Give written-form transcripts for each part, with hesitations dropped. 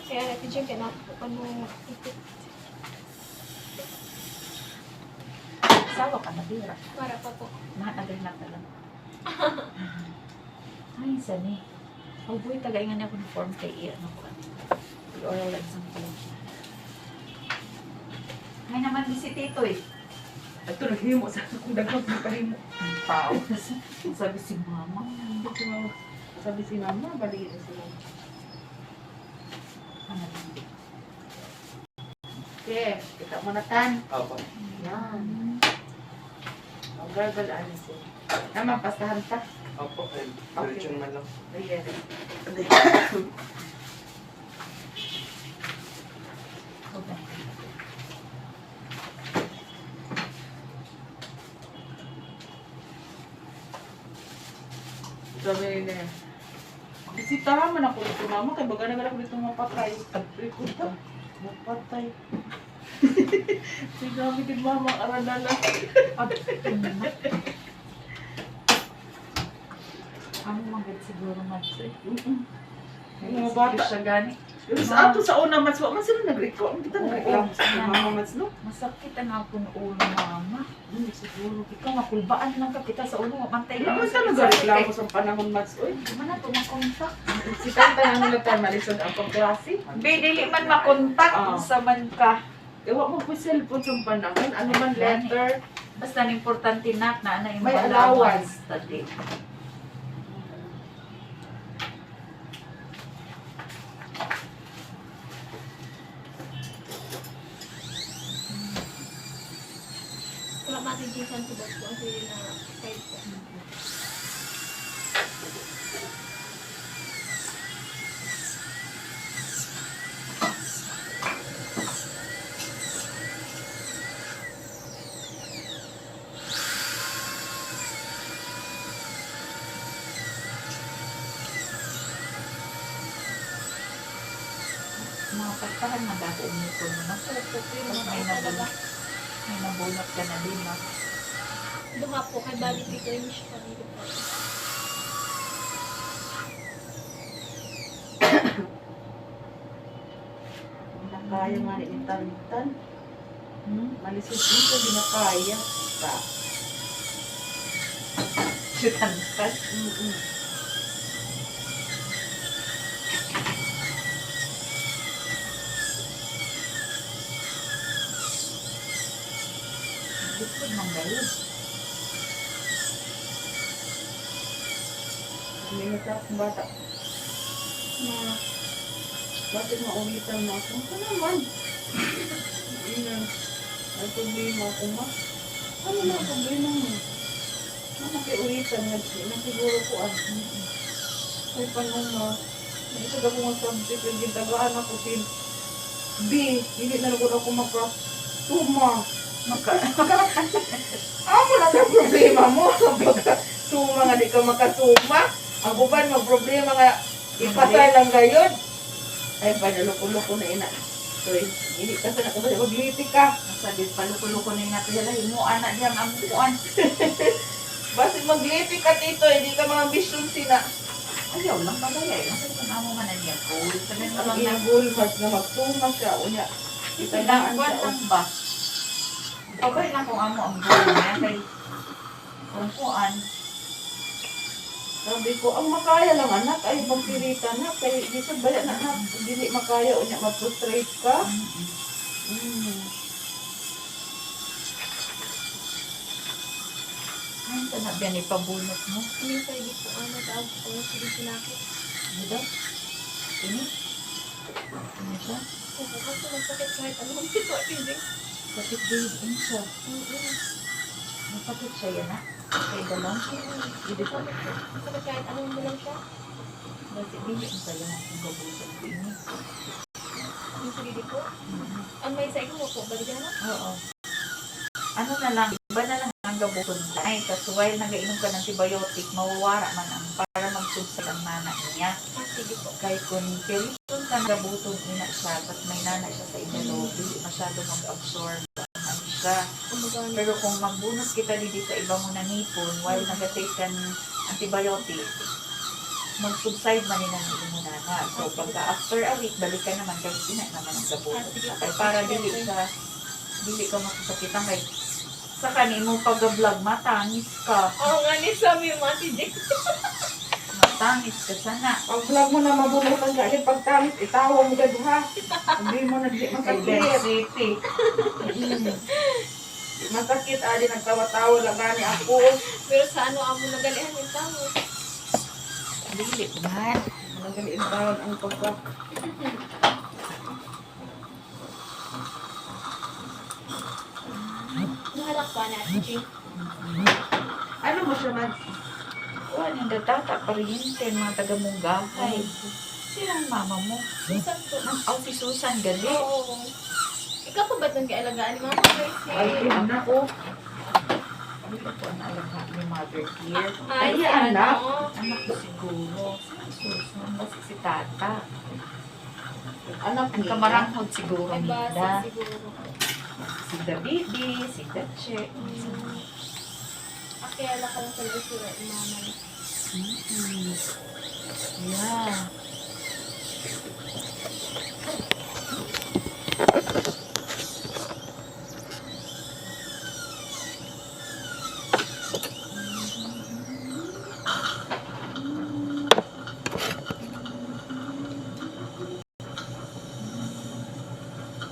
Kaya natin siya kinakupan mo ipit. Sawa ka na, Bira. Para pa po. Mahanagal na ka lang. Ay, sani. Oh, boy, tagay nga niya ako ng form kay Ian ako. I-oral exam ko lang siya. Ay naman di si Tito eh. Ito, naghimo sa kung dagang pagpahimo. Ang tao. Sabi si Mama. Sabi si Mama, balikin sila. Ano lang. Okay, kita mo na tan. Opo. Yan. Ang gagalaan siya. Naman, pastahan ta. Opo. Diretso naman lang. Ayan. Okay. Sabi nila, bisitahan man ako dito, Mama, kaya baga naman ako dito mapatay. Agpikot ka. Mapatay. Sinabi din Mama, aranala. Ano magad siguro mag-say? Mga bata. Siya gani. Yung sa ato sa una, Mats, man sila nag-reklamo. Hindi tayo nag-reklamo sa Mama, Mats, no? Masakit ang ako ng ulo, Mama. Siguro. Ikaw makulbaan lang ka kita sa ulo. Mantay Naman talaga reklamo sa panahon, Mats, oy. Di man na ito makontak. Si Tanta na nila tayo malisod ang pagklase. Dili man makontak Ah. sa man ka. Ewa mo po cellphone sa panahon, ano man letter. Basta ang importante na yung May allowance. Tadi. Wala matigisan ko ba po kasi na side po. Mga pagtahan na dati umipon mo na. May nabunot ka na din, no? Duha po kay bali finish pa dito po. Nakaya nga ni Intan-Intan. Malisod dito, di na kaya. Ba? Chutan-tan. Likod ng gayon. May akong bata. Na Bakit maulitan na ako? Ano naman? Inan. Ay, problema ako, Ma. Ano na ang problema mo? Nakiulitan nga siya. Siguro ko, ay, paano, Ma? Naisag ako nga subject. Yung gintagaan ako sin B. Hindi na ako makatuma. Amo lang ang problema mo. Tuma nga di ka makatuma. Ang uban mo problema nga ipasay lang gayon. Ay, panaloko-loko na ina. So, hindi ka sa nakasali. Magliti ka. Masabi, paluko-luko na yung natiyala. Himuan na diyang amuan. Basta magliti ka dito, hindi ka mga ambisyon sina. Ayaw lang bagay. Masabi kung amo man na niya. Cool. Sabi mo Ang lang na. inagulmas na magtuma siya. Unya, itanaan Buwan siya. lang ba? Okay lang kung amo ang goal niya. Kay kung kuan. Sabi ko, ang makaya lang anak, ay magpirita na. Kaya di sa baya na anak, hindi makaya. Unya, mag-frustrate ka. Ay, ito na biyan ipabunot mo. hindi tayo dito tawag po sa dito nakit. Diba? Ini? Ano siya? Opo, kasi masakit kahit anong dito at hindi. Sakit din siya. Masakit siya yan ha? Okay, dalong. Hindi ko. Masakit kahit anong mo lang siya. Kasi hindi ang tayo ang gabusan ko ini. Yung sa dito po. Ang may sa mo po, balikan na. Oo. Ano na lang, iba na lang ang gabusan. Ay, kasuway nag-inom ka ng antibiotic, mawawara man ang para magsubsad ang nanay niya. Sige po. Kay kung pilipon kang gabuton ina siya, at may nana siya sa inyong hindi masyado mag-absorb ang ano siya. Kumagana. Pero kung magbunot kita dito sa iba mo na nipon, while nag-take ka ng antibiotic, mag-subside man nila ng imo na nga. So, pagka after a week, balik ka naman kasi ina naman ang gabutan. Sige, Kaya para dili ka masasakitan kay sa kanimo pag-vlog, matangis ka. Oo nga ni sabi yung mga tijik. Matangis ka sana. Pag vlog mo na mabunutan ka, agad pagtamit, itawa mo gad ha. Hindi mo na di Kay Ben masakit. City. Masakit, adi nagtawa-tawa lang gani ako. Pero sa ano amo nagalihan yung tao. Dili man. Nagali tawag ang pagka. Nahalak pa na tijik. Ano mo siya man? Kuha yung datata, pariente, mga taga-munggahay. Silang mama mo. Susan to. Ang si Susan, gali. Oo. Ikaw pa ba itong kaalagaan ni Mama Mercy? Ay, anak ko. Hindi ko ang alaga ni Mother Dear. Ay, Ay, si anak. ano? Anak ko siguro. Susan, basta si Tata. Anak Ang niya. kamaranghod siguro Ay, basa nila. siguro. Si Davidi, si Dache. Akala ka lang talaga sila ni Mama. Yeah.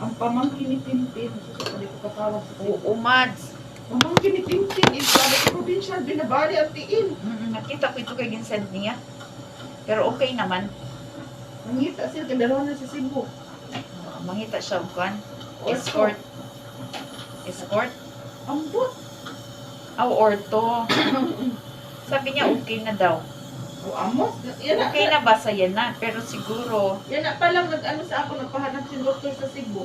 Ang pamangkin ni Tintin. Sabi ko katawag sa iyo. Oo, Mads. Pamangkin ni Tintin is sabi ko provincial, binabali ang tiin. Nakita ko ito kay Ginsend niya. Pero okay naman. Nangita siya, kadalawa na sa Cebu. Mangita siya kan. Escort. Escort? Ambot. Orto. Sabi niya okay na daw. O amos. Yan na, Okay na ba sa'yo na? Pero siguro, yan na palang nag-ano sa ako, nagpahanap si doktor sa Cebu.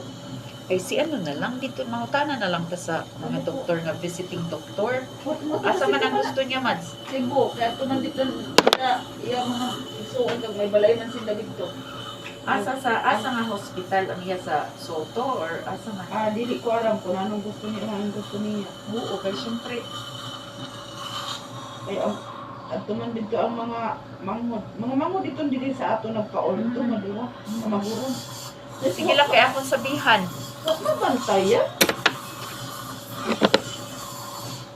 ay si ano na lang, dito mahutana na lang ta sa mga doktor nga visiting doktor. Asa man ang gusto niya, Mads? Cebu, kaya ito nandito na iya mga isuon kag may balay man sila dito. Asa nga hospital ang iya sa Soto or asa man? Dili ko alam kung anong gusto niya, anong gusto niya. Oo, kay syempre. Kaya at tuman dito ang mga manghod. Mga manghod dito dili sa ato nagpa-orto, madura, sa maguron. Sige lang kay akong sabihan. Huwag mabantay yan.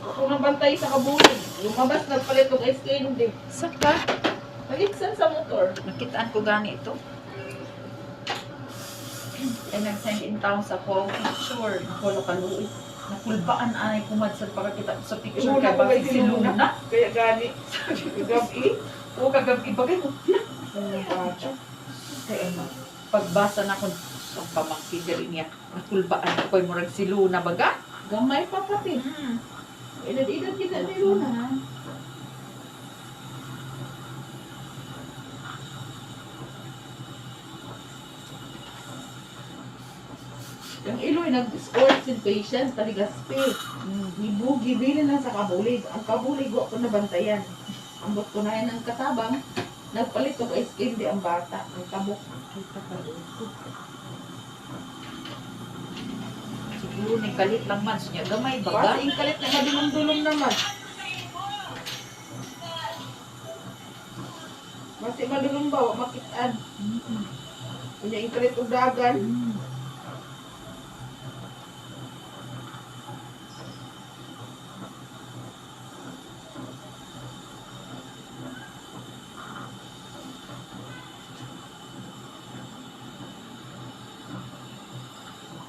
Kung nabantay sa kabulig, lumabas nagpalit ng ice cream din. Saka, Naliksan sa motor. nakitaan ko gani ito. Ay nag-send in town sa ko picture. Nakulo ka luis. Nakulbaan ay kumad sa pagkakita ko sa picture Luna kay ko bakit kay si Luna. Luna. Kaya gani. Gabi. Oo, kagabi bagay mo. Ang bata. Kaya ano, pagbasa na ko sa pamangkin dali niya. Nakulbaan ko kay murag si Luna baga. Gamay pa pati. Edad-edad kita ni Luna. Yung iloy nag-score sin patient, taligaspi. Gibugi, bilin lang sa kabulig. Ang kabulig, wa ko nabantayan. Ambot ko na yan ang katabang. Nagpalit og ice cream di ang bata. Ang tabok. Kita ka dito. Siguro ni kalit lang man niya gamay baga. Kasi kalit na madulong-dulong naman. Kasi madulong ba, wa makitaan. Kunya yung kalit og dagan.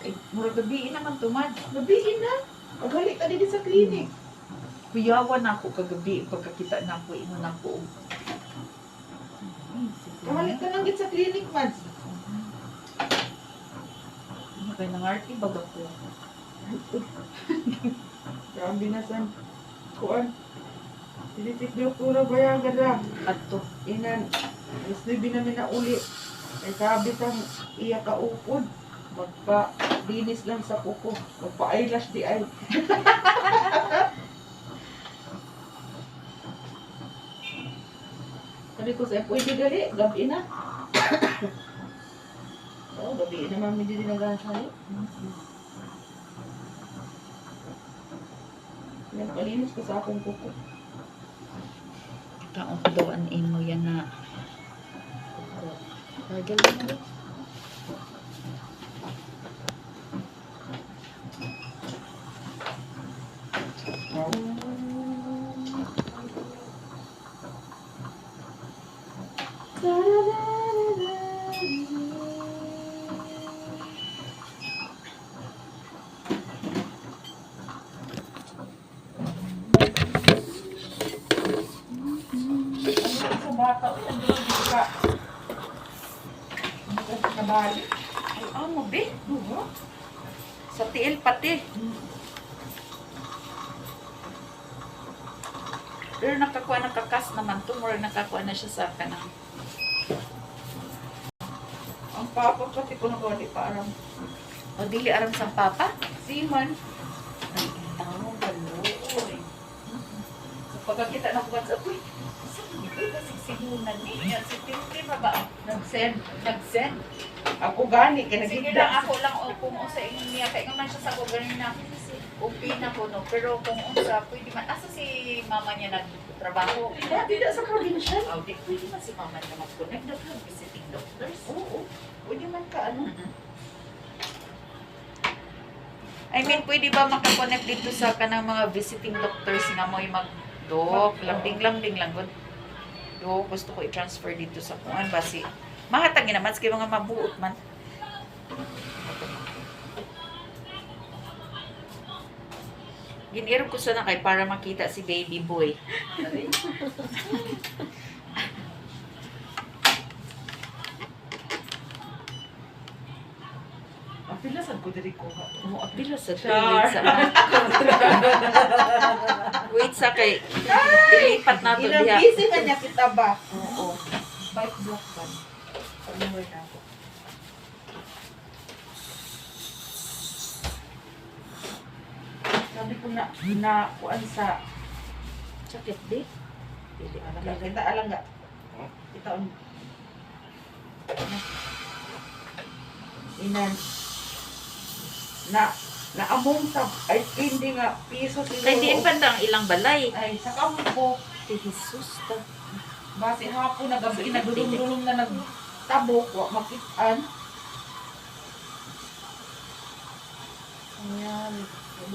Eh, murag gabi naman tumad. Nabihin na. Maghalik ka din sa klinik. Kuyawan ako kagabi pagkakita na ako imo na ko. Mahalik ka lang gid sa klinik, Mads. Ano kay nangarti baga ko. Grabe na san. Kuan. Tinitik niyo pura bayagan ra. Adto. Inan. Gusto namin na uli. Ay sabi sang iya kaupod. Magpa-dinis lang sa kuko. Magpa-eyelash di ay. Sabi ko sa'yo, pwede gali. Gabi na. Oo, gabi na mami din nag-asayo. Nagpalinis ko sa akong kuko. Taong ko daw ang imo yan na. Tagal na rin. Ano sa bata? Uy, nandun ka. Ano ka sa kabali? Ay, ano, be? Sa tiil pati. Pero nakakas naman to. More nakakuha na siya sa kanang. Ang papa pati ko na di pa aram. O, dili aram sa papa? Siman. Ay, tawang baloy. So, pagkakita na ko WhatsApp, uy, saan ito kasi sinunan niya? Si Tintin na ba? Nag-send. Ako gani, Sige kinagigda. lang, ako lang o kung sa inyo niya. Kaya nga man siya sa ko, ganun na. Okay na po, no? Pero kung unsa, pwede man. Asa si mama niya nagtrabaho? Dati na sa provincial. Oh, di, pwede man si mama niya mag-connect. Doctor, visiting doctors. Oo. Pwede man ka, ano? I mean, pwede ba makakonect dito sa kanang mga visiting doctors nga mo yung mag-doc? Lambing-lambing lang. Do, gusto ko i-transfer dito sa kuan basi. Mahatagin naman, sige mga mabuot man. Giniro ko sana kay para makita si baby boy. Apilasan ko diri ko ha. Mo apila sa Char. wait sa wait sa kay ilipat na to diha. Inabisi ka niya kita ba? Oo. Bike block ba? Pag-iway na ako. Sabi ko na kuan sa Sakit di. Dili kita alang nga. Kita on. Inan na among tab ay hindi nga piso siguro. Kay diin pa ang ilang balay. Ay sa kamot ko Si Jesus ta. base hapon na gabi nagdulong-dulong na nagtabok wa makitaan. Ayan,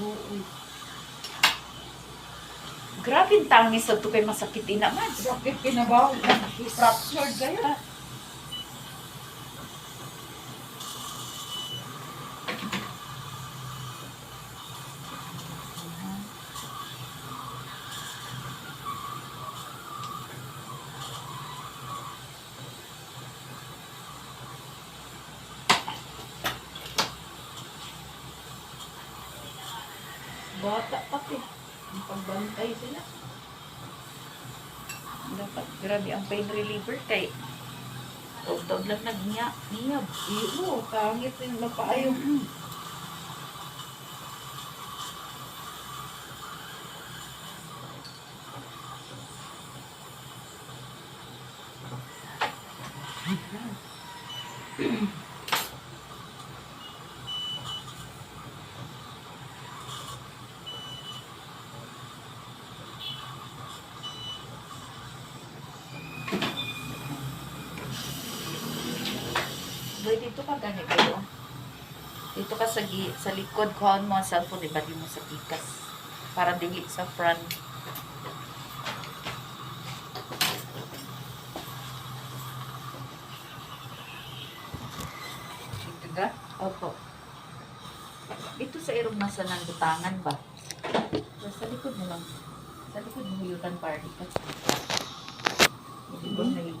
uy. Grabe ang tangis sa to kay masakit din naman. Sakit kinabaw. Fractured kayo. Bata pati. Ang pagbantay sila. Dapat grabe ang pain reliever kay tawag lang nagniya niyab. Iyo, tangit yung napaayo. Boy, dito ka gani kayo. Dito ka sa likod kuhaan mo ang cellphone, ibali mo sa pikas. Para dili sa front. Dito ka? Opo. Dito sa irong nasa ng butangan ba? Sa likod mo lang. Sa likod mo yutan party ka. Hindi ba may